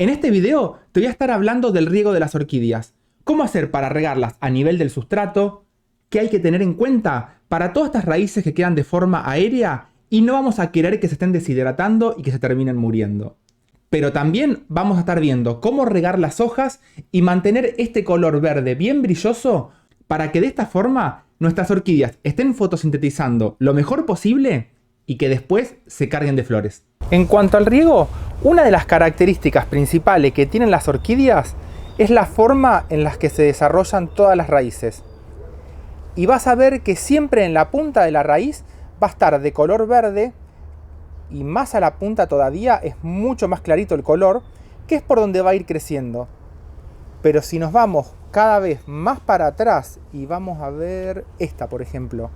En este video te voy a estar hablando del riego de las orquídeas. Cómo hacer para regarlas a nivel del sustrato, qué hay que tener en cuenta para todas estas raíces que quedan de forma aérea y no vamos a querer que se estén deshidratando y que se terminen muriendo. Pero también vamos a estar viendo cómo regar las hojas y mantener este color verde bien brilloso para que de esta forma nuestras orquídeas estén fotosintetizando lo mejor posible y que después se carguen de flores. En cuanto al riego, una de las características principales que tienen las orquídeas es la forma en la que se desarrollan todas las raíces. Y vas a ver que siempre en la punta de la raíz va a estar de color verde y más a la punta todavía es mucho más clarito el color, que es por donde va a ir creciendo. Pero si nos vamos cada vez más para atrás y vamos a ver esta, por ejemplo,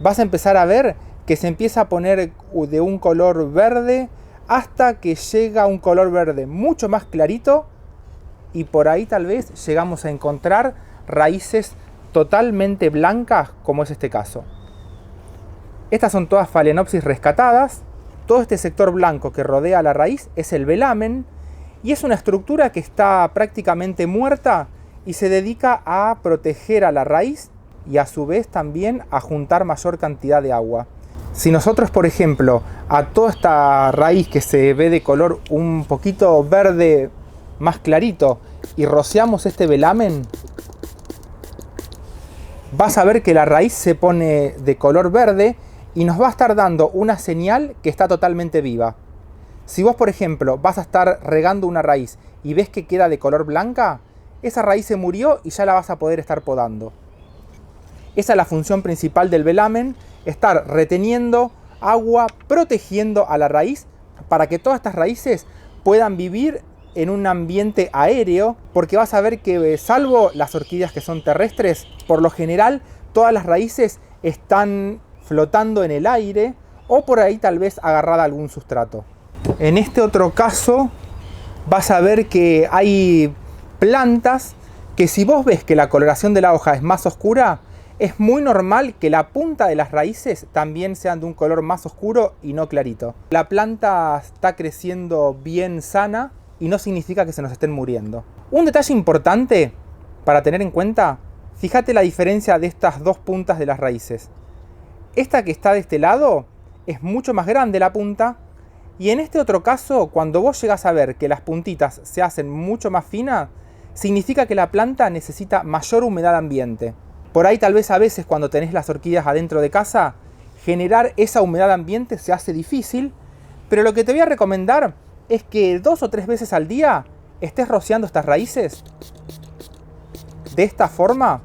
vas a empezar a ver que se empieza a poner de un color verde hasta que llega a un color verde mucho más clarito y por ahí tal vez llegamos a encontrar raíces totalmente blancas, como es este caso. Estas son todas Phalaenopsis rescatadas. Todo este sector blanco que rodea la raíz es el velamen y es una estructura que está prácticamente muerta y se dedica a proteger a la raíz y a su vez también a juntar mayor cantidad de agua. Si nosotros, por ejemplo, a toda esta raíz que se ve de color un poquito verde más clarito y rociamos este velamen, vas a ver que la raíz se pone de color verde y nos va a estar dando una señal que está totalmente viva. Si vos, por ejemplo, vas a estar regando una raíz y ves que queda de color blanca, esa raíz se murió y ya la vas a poder estar podando. Esa es la función principal del velamen, estar reteniendo agua, protegiendo a la raíz para que todas estas raíces puedan vivir en un ambiente aéreo, porque vas a ver que salvo las orquídeas que son terrestres, por lo general todas las raíces están flotando en el aire o por ahí tal vez agarrada a algún sustrato. En este otro caso vas a ver que hay plantas que si vos ves que la coloración de la hoja es más oscura, es muy normal que la punta de las raíces también sean de un color más oscuro y no clarito. La planta está creciendo bien sana y no significa que se nos estén muriendo. Un detalle importante para tener en cuenta, fíjate la diferencia de estas dos puntas de las raíces. Esta que está de este lado es mucho más grande la punta y en este otro caso, cuando vos llegás a ver que las puntitas se hacen mucho más finas, significa que la planta necesita mayor humedad ambiente. Por ahí tal vez a veces cuando tenés las orquídeas adentro de casa, generar esa humedad ambiente se hace difícil, pero lo que te voy a recomendar es que 2 o 3 veces al día estés rociando estas raíces de esta forma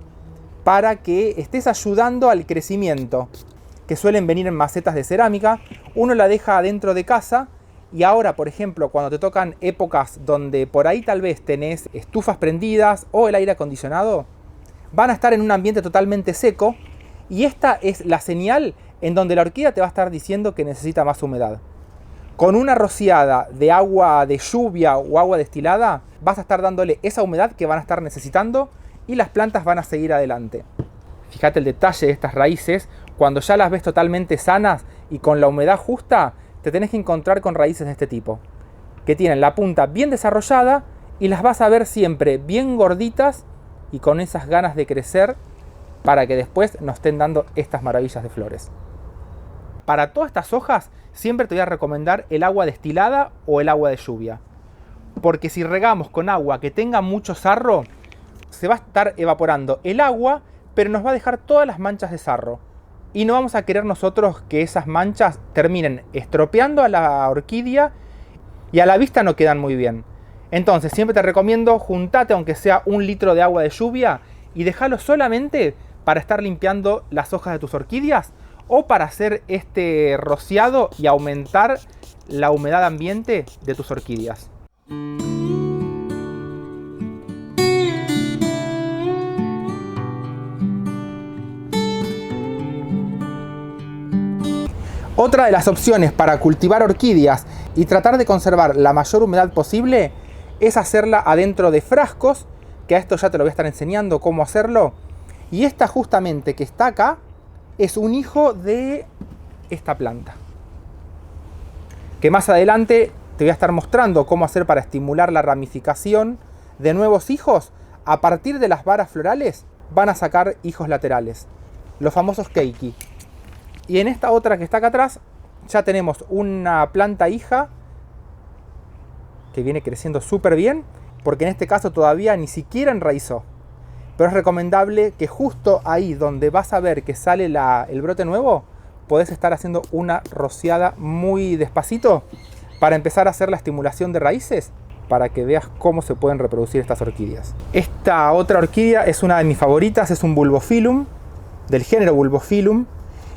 para que estés ayudando al crecimiento, que suelen venir en macetas de cerámica. Uno la deja adentro de casa y ahora, por ejemplo, cuando te tocan épocas donde por ahí tal vez tenés estufas prendidas o el aire acondicionado, van a estar en un ambiente totalmente seco y esta es la señal en donde la orquídea te va a estar diciendo que necesita más humedad. Con una rociada de agua de lluvia o agua destilada vas a estar dándole esa humedad que van a estar necesitando y las plantas van a seguir adelante. Fíjate el detalle de estas raíces, cuando ya las ves totalmente sanas y con la humedad justa, te tenés que encontrar con raíces de este tipo, que tienen la punta bien desarrollada y las vas a ver siempre bien gorditas y con esas ganas de crecer para que después nos estén dando estas maravillas de flores. Para todas estas hojas siempre te voy a recomendar el agua destilada o el agua de lluvia, porque si regamos con agua que tenga mucho sarro, se va a estar evaporando el agua, pero nos va a dejar todas las manchas de sarro y no vamos a querer nosotros que esas manchas terminen estropeando a la orquídea y a la vista no quedan muy bien. Entonces siempre te recomiendo juntate aunque sea 1 litro de agua de lluvia y déjalo solamente para estar limpiando las hojas de tus orquídeas o para hacer este rociado y aumentar la humedad ambiente de tus orquídeas. Otra de las opciones para cultivar orquídeas y tratar de conservar la mayor humedad posible es hacerla adentro de frascos, que a esto ya te lo voy a estar enseñando cómo hacerlo. Y esta justamente que está acá es un hijo de esta planta, que más adelante te voy a estar mostrando cómo hacer para estimular la ramificación de nuevos hijos. A partir de las varas florales van a sacar hijos laterales, los famosos keiki. Y en esta otra que está acá atrás ya tenemos una planta hija que viene creciendo súper bien, porque en este caso todavía ni siquiera enraizó. Pero es recomendable que justo ahí donde vas a ver que sale el brote nuevo, podés estar haciendo una rociada muy despacito para empezar a hacer la estimulación de raíces, para que veas cómo se pueden reproducir estas orquídeas. Esta otra orquídea es una de mis favoritas, es un Bulbophyllum, del género Bulbophyllum.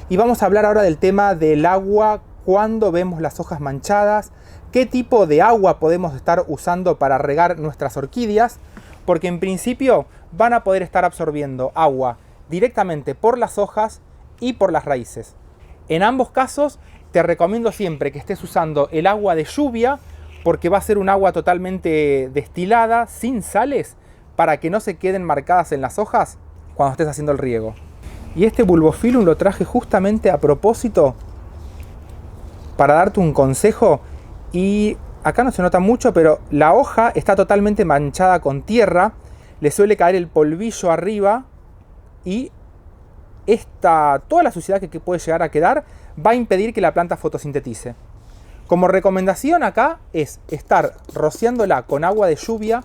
Y vamos a hablar ahora del tema del agua, cuando vemos las hojas manchadas, qué tipo de agua podemos estar usando para regar nuestras orquídeas, porque en principio van a poder estar absorbiendo agua directamente por las hojas y por las raíces. En ambos casos te recomiendo siempre que estés usando el agua de lluvia, porque va a ser un agua totalmente destilada, sin sales, para que no se queden marcadas en las hojas cuando estés haciendo el riego. Y este Bulbophyllum lo traje justamente a propósito para darte un consejo. Y acá no se nota mucho, pero la hoja está totalmente manchada con tierra, le suele caer el polvillo arriba y toda la suciedad que puede llegar a quedar va a impedir que la planta fotosintetice. Como recomendación acá es estar rociándola con agua de lluvia,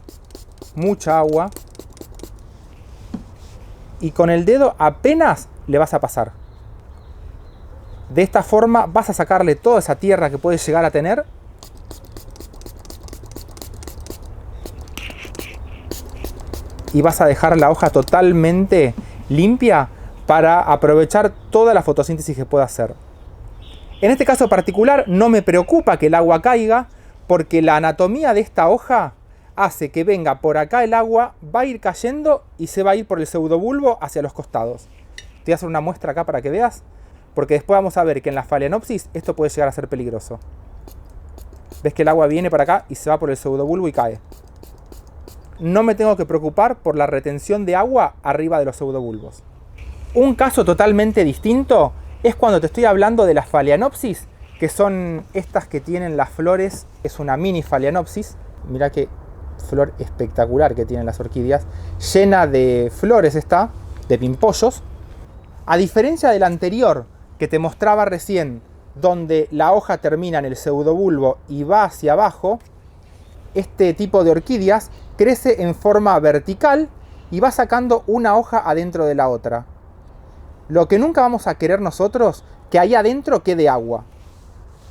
mucha agua, y con el dedo apenas le vas a pasar. De esta forma vas a sacarle toda esa tierra que puede llegar a tener y vas a dejar la hoja totalmente limpia para aprovechar toda la fotosíntesis que pueda hacer. En este caso particular no me preocupa que el agua caiga, porque la anatomía de esta hoja hace que venga por acá el agua, va a ir cayendo y se va a ir por el pseudobulbo hacia los costados. Te voy a hacer una muestra acá para que veas, porque después vamos a ver que en la Phalaenopsis esto puede llegar a ser peligroso. Ves que el agua viene para acá y se va por el pseudobulbo y cae. No me tengo que preocupar por la retención de agua arriba de los pseudobulbos. Un caso totalmente distinto es cuando te estoy hablando de las Phalaenopsis, que son estas que tienen las flores. Es una mini Phalaenopsis. Mirá qué flor espectacular que tienen las orquídeas. Llena de flores está, de pimpollos. A diferencia del anterior que te mostraba recién, donde la hoja termina en el pseudobulbo y va hacia abajo, este tipo de orquídeas crece en forma vertical y va sacando una hoja adentro de la otra. Lo que nunca vamos a querer nosotros, que ahí adentro quede agua.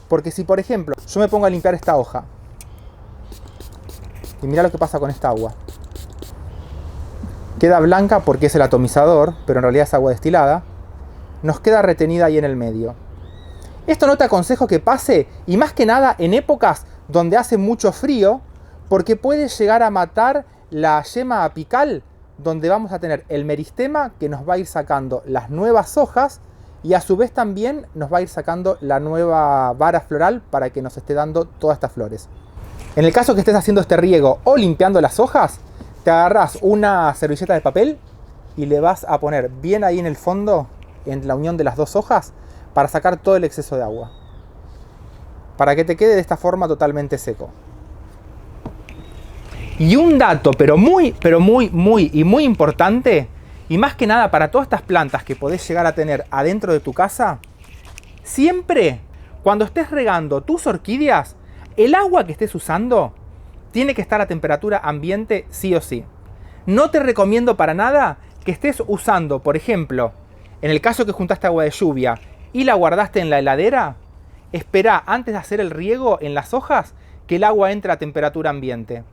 Porque si, por ejemplo, yo me pongo a limpiar esta hoja, y mira lo que pasa con esta agua. Queda blanca porque es el atomizador, pero en realidad es agua destilada. Nos queda retenida ahí en el medio. Esto no te aconsejo que pase, y más que nada en épocas donde hace mucho frío, porque puede llegar a matar la yema apical, donde vamos a tener el meristema que nos va a ir sacando las nuevas hojas y a su vez también nos va a ir sacando la nueva vara floral para que nos esté dando todas estas flores. En el caso que estés haciendo este riego o limpiando las hojas, te agarras una servilleta de papel y le vas a poner bien ahí en el fondo, en la unión de las dos hojas, para sacar todo el exceso de agua. Para que te quede de esta forma totalmente seco. Y un dato, pero muy importante, y más que nada para todas estas plantas que podés llegar a tener adentro de tu casa, siempre cuando estés regando tus orquídeas, el agua que estés usando tiene que estar a temperatura ambiente sí o sí. No te recomiendo para nada que estés usando, por ejemplo, en el caso que juntaste agua de lluvia y la guardaste en la heladera, espera antes de hacer el riego en las hojas que el agua entre a temperatura ambiente.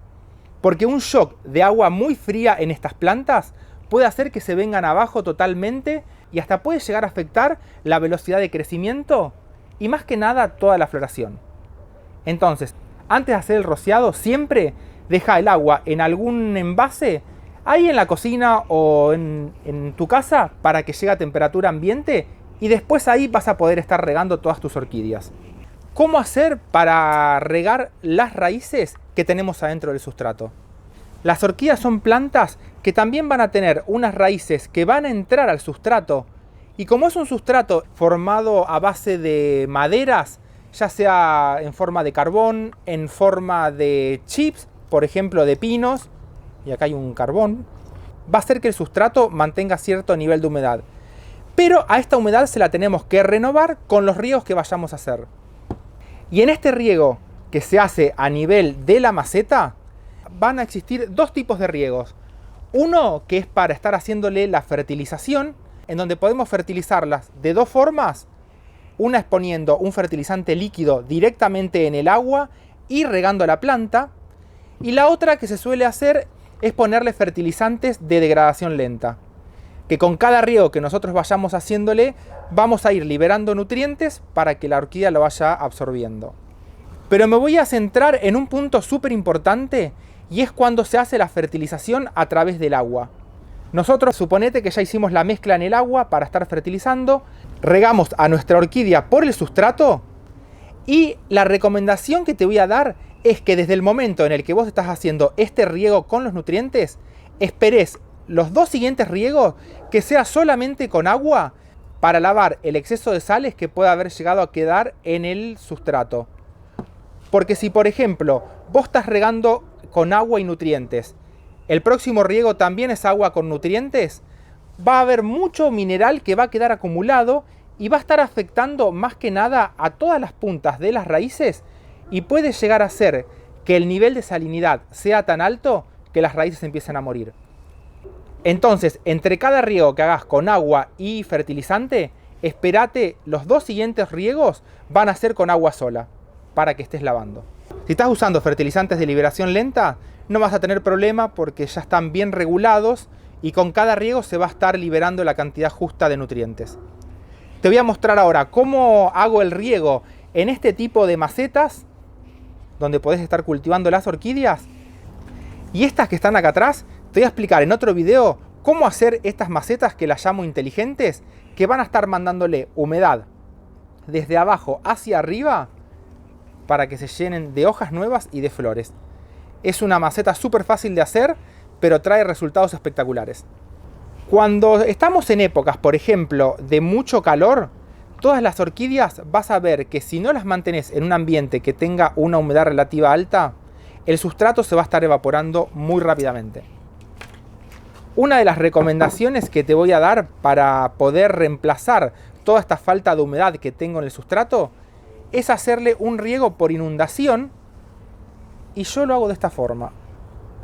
Porque un shock de agua muy fría en estas plantas puede hacer que se vengan abajo totalmente y hasta puede llegar a afectar la velocidad de crecimiento y más que nada toda la floración. Entonces, antes de hacer el rociado, siempre deja el agua en algún envase ahí en la cocina o en tu casa para que llegue a temperatura ambiente y después ahí vas a poder estar regando todas tus orquídeas. ¿Cómo hacer para regar las raíces que tenemos adentro del sustrato? Las orquídeas son plantas que también van a tener unas raíces que van a entrar al sustrato y como es un sustrato formado a base de maderas, ya sea en forma de carbón, en forma de chips, por ejemplo de pinos, y acá hay un carbón, va a hacer que el sustrato mantenga cierto nivel de humedad. Pero a esta humedad se la tenemos que renovar con los riegos que vayamos a hacer. Y en este riego que se hace a nivel de la maceta, van a existir dos tipos de riegos. Uno que es para estar haciéndole la fertilización, en donde podemos fertilizarlas de dos formas. Una es poniendo un fertilizante líquido directamente en el agua y regando la planta. Y la otra que se suele hacer es ponerle fertilizantes de degradación lenta, que con cada riego que nosotros vayamos haciéndole, vamos a ir liberando nutrientes para que la orquídea lo vaya absorbiendo. Pero me voy a centrar en un punto súper importante, y es cuando se hace la fertilización a través del agua. Nosotros, suponete que ya hicimos la mezcla en el agua para estar fertilizando, regamos a nuestra orquídea por el sustrato, y la recomendación que te voy a dar es que desde el momento en el que vos estás haciendo este riego con los nutrientes, esperes los dos siguientes riegos que sea solamente con agua para lavar el exceso de sales que pueda haber llegado a quedar en el sustrato. Porque si, por ejemplo, vos estás regando con agua y nutrientes, el próximo riego también es agua con nutrientes, va a haber mucho mineral que va a quedar acumulado y va a estar afectando más que nada a todas las puntas de las raíces, y puede llegar a ser que el nivel de salinidad sea tan alto que las raíces empiecen a morir. Entonces, entre cada riego que hagas con agua y fertilizante, espérate, los dos siguientes riegos van a ser con agua sola, para que estés lavando. Si estás usando fertilizantes de liberación lenta, no vas a tener problema porque ya están bien regulados y con cada riego se va a estar liberando la cantidad justa de nutrientes. Te voy a mostrar ahora cómo hago el riego en este tipo de macetas, donde podés estar cultivando las orquídeas. Y estas que están acá atrás, te voy a explicar en otro video cómo hacer estas macetas que las llamo inteligentes, que van a estar mandándole humedad desde abajo hacia arriba para que se llenen de hojas nuevas y de flores. Es una maceta súper fácil de hacer, pero trae resultados espectaculares. Cuando estamos en épocas, por ejemplo, de mucho calor, todas las orquídeas vas a ver que si no las mantenés en un ambiente que tenga una humedad relativa alta, el sustrato se va a estar evaporando muy rápidamente. Una de las recomendaciones que te voy a dar para poder reemplazar toda esta falta de humedad que tengo en el sustrato es hacerle un riego por inundación, y yo lo hago de esta forma.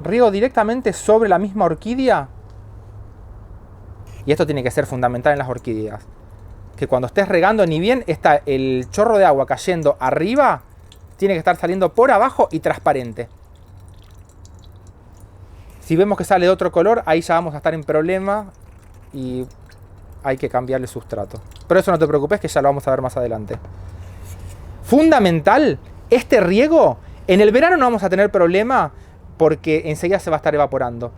Riego directamente sobre la misma orquídea, y esto tiene que ser fundamental en las orquídeas, que cuando estés regando, ni bien está el chorro de agua cayendo arriba, tiene que estar saliendo por abajo y transparente. Si vemos que sale de otro color, ahí ya vamos a estar en problema y hay que cambiarle el sustrato. Pero eso no te preocupes, que ya lo vamos a ver más adelante. Fundamental, este riego, en el verano no vamos a tener problema porque enseguida se va a estar evaporando.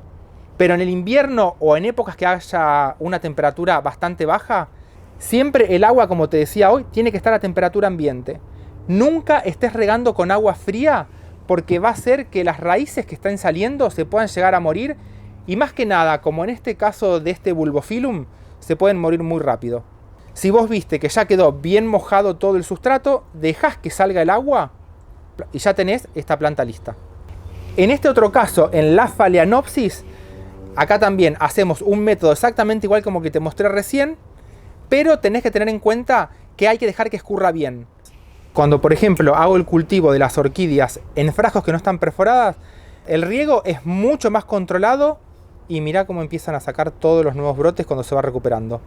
Pero en el invierno o en épocas que haya una temperatura bastante baja, siempre el agua, como te decía hoy, tiene que estar a temperatura ambiente. Nunca estés regando con agua fría, porque va a hacer que las raíces que están saliendo se puedan llegar a morir, y más que nada, como en este caso de este Bulbophyllum, se pueden morir muy rápido. Si vos viste que ya quedó bien mojado todo el sustrato, dejás que salga el agua y ya tenés esta planta lista. En este otro caso, en la Phalaenopsis, acá también hacemos un método exactamente igual como que te mostré recién, pero tenés que tener en cuenta que hay que dejar que escurra bien. Cuando, por ejemplo, hago el cultivo de las orquídeas en frascos que no están perforadas, el riego es mucho más controlado y mirá cómo empiezan a sacar todos los nuevos brotes cuando se va recuperando.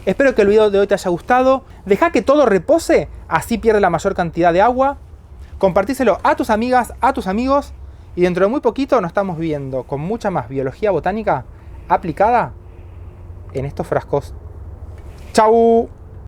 Espero que el video de hoy te haya gustado. Deja que todo repose, así pierde la mayor cantidad de agua. Compartíselo a tus amigas, a tus amigos, y dentro de muy poquito nos estamos viendo con mucha más biología botánica aplicada en estos frascos. ¡Chau!